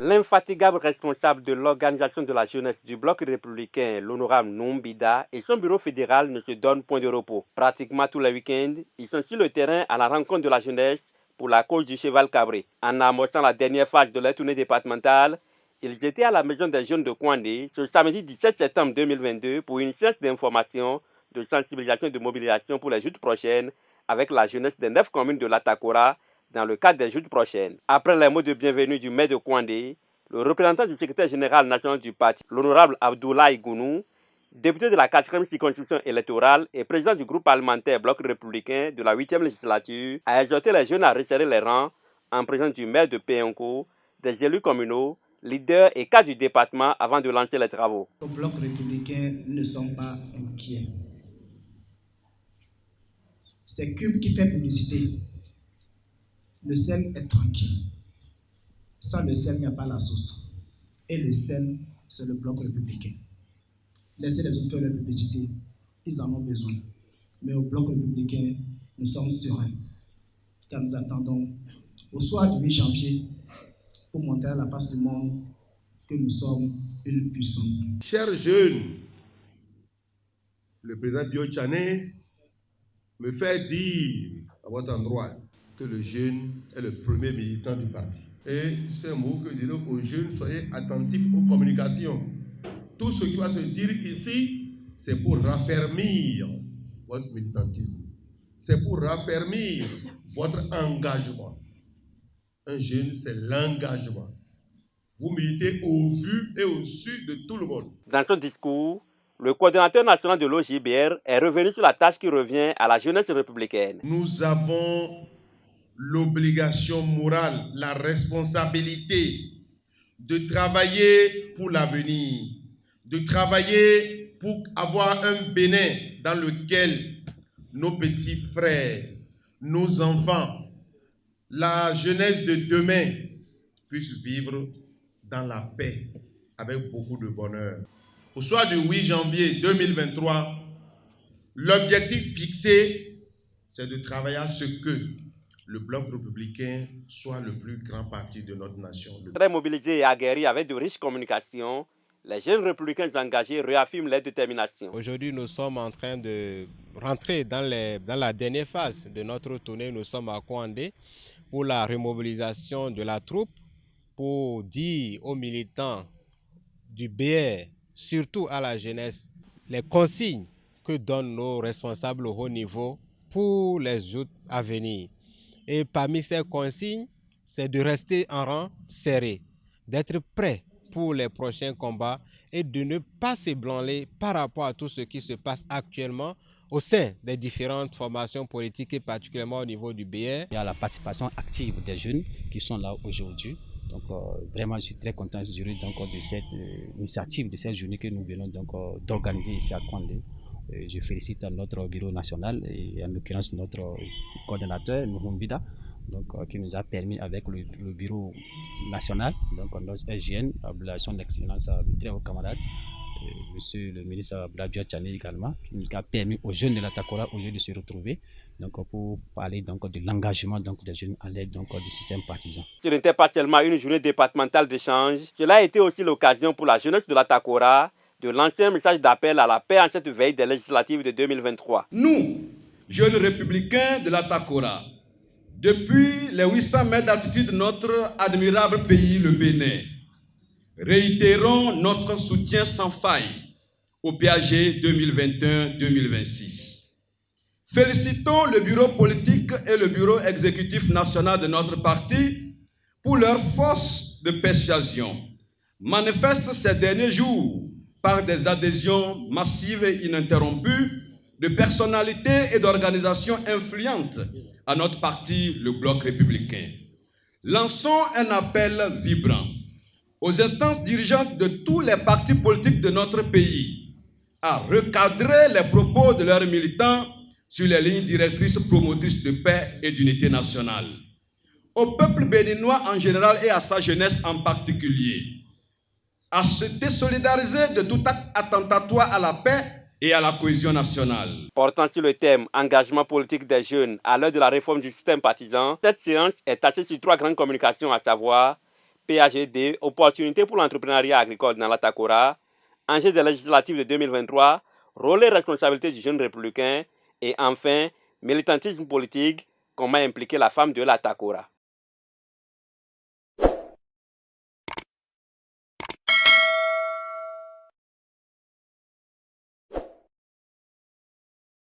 L'infatigable responsable de l'organisation de la jeunesse du bloc républicain, l'honorable Numbida, et son bureau fédéral ne se donnent point de repos. Pratiquement tous les week-ends, ils sont sur le terrain à la rencontre de la jeunesse pour la cause du cheval cabré. En amorçant la dernière phase de leur tournée départementale, ils étaient à la maison des jeunes de Kouandé ce samedi 17 septembre 2022 pour une séance d'information, de sensibilisation et de mobilisation pour les joutes prochaines avec la jeunesse des 9 communes de l'Atakora dans le cadre des joutes prochaines. Après les mots de bienvenue du maire de Kouandé, le représentant du secrétaire général national du parti, l'honorable Abdoulaye Gounou, député de la 4e circonscription électorale et président du groupe parlementaire Bloc républicain de la 8e législature, a exhorté les jeunes à resserrer les rangs en présence du maire de Péonko, des élus communaux, leaders et cadres du département avant de lancer les travaux. Au Bloc républicain ne sont pas inquiets. C'est Cube qui fait publicité. Le sel est tranquille. Sans le sel, il n'y a pas la sauce. Et le sel, c'est le Bloc républicain. Laissez les autres faire leur publicité. Ils en ont besoin. Mais au Bloc républicain, nous sommes sereins. Car nous attendons au soir du 8 janvier pour montrer à la face du monde que nous sommes une puissance. Chers jeunes, le président Biochane me fait dire à votre endroit que le jeune est le premier militant du parti. Et c'est un mot que je dis aux jeunes, soyez attentifs aux communications. Tout ce qui va se dire ici, c'est pour raffermir votre militantisme. C'est pour raffermir votre engagement. Un jeune, c'est l'engagement. Vous militez au vu et au su de tout le monde. Dans son discours, le coordonnateur national de l'OJBR est revenu sur la tâche qui revient à la jeunesse républicaine. Nous avons l'obligation morale, la responsabilité de travailler pour l'avenir, de travailler pour avoir un Bénin dans lequel nos petits frères, nos enfants, la jeunesse de demain puissent vivre dans la paix, avec beaucoup de bonheur. Au soir du 8 janvier 2023, l'objectif fixé, c'est de travailler à ce que le Bloc républicain soit le plus grand parti de notre nation. Très mobilisés et aguerris avec de riches communications, les jeunes républicains engagés réaffirment leur détermination. Aujourd'hui, nous sommes en train de rentrer dans la dernière phase de notre tournée. Nous sommes à Kouandé pour la remobilisation de la troupe, pour dire aux militants du BR, surtout à la jeunesse, les consignes que donnent nos responsables au haut niveau pour les joutes à venir. Et parmi ces consignes, c'est de rester en rang serré, d'être prêt pour les prochains combats et de ne pas s'ébranler par rapport à tout ce qui se passe actuellement au sein des différentes formations politiques et particulièrement au niveau du BR. Il y a la participation active des jeunes qui sont là aujourd'hui. Donc vraiment, je suis très content de cette initiative, de cette journée que nous venons d'organiser ici à Kouandé. Je félicite notre bureau national et en l'occurrence notre coordonnateur, Numbida, qui nous a permis avec le bureau national, notre SGN, son excellence, très haut camarade, monsieur le ministre Abdoulaye Biochane également, qui nous a permis aux jeunes de l'Atakora aujourd'hui de se retrouver pour parler de l'engagement des jeunes à l'aide du système partisan. Ce n'était pas seulement une journée départementale d'échange, cela a été aussi l'occasion pour la jeunesse de l'Atakora de lancer un message d'appel à la paix en cette veille des législatives de 2023. Nous, jeunes républicains de l'Atakora, depuis les 800 mètres d'altitude de notre admirable pays, le Bénin, réitérons notre soutien sans faille au PAG 2021-2026. Félicitons le bureau politique et le bureau exécutif national de notre parti pour leur force de persuasion, manifeste ces derniers jours par des adhésions massives et ininterrompues de personnalités et d'organisations influentes à notre parti, le Bloc républicain. Lançons un appel vibrant aux instances dirigeantes de tous les partis politiques de notre pays à recadrer les propos de leurs militants sur les lignes directrices promotrices de paix et d'unité nationale. Au peuple béninois en général et à sa jeunesse en particulier, à se désolidariser de tout acte attentatoire à la paix et à la cohésion nationale. Portant sur le thème engagement politique des jeunes à l'heure de la réforme du système partisan, cette séance est axée sur 3 grandes communications, à savoir PAGD, opportunités pour l'entrepreneuriat agricole dans la Takora, enjeux des législatives de 2023, rôle et responsabilité du jeune républicain, et enfin, militantisme politique, comment impliquer la femme de la Takora.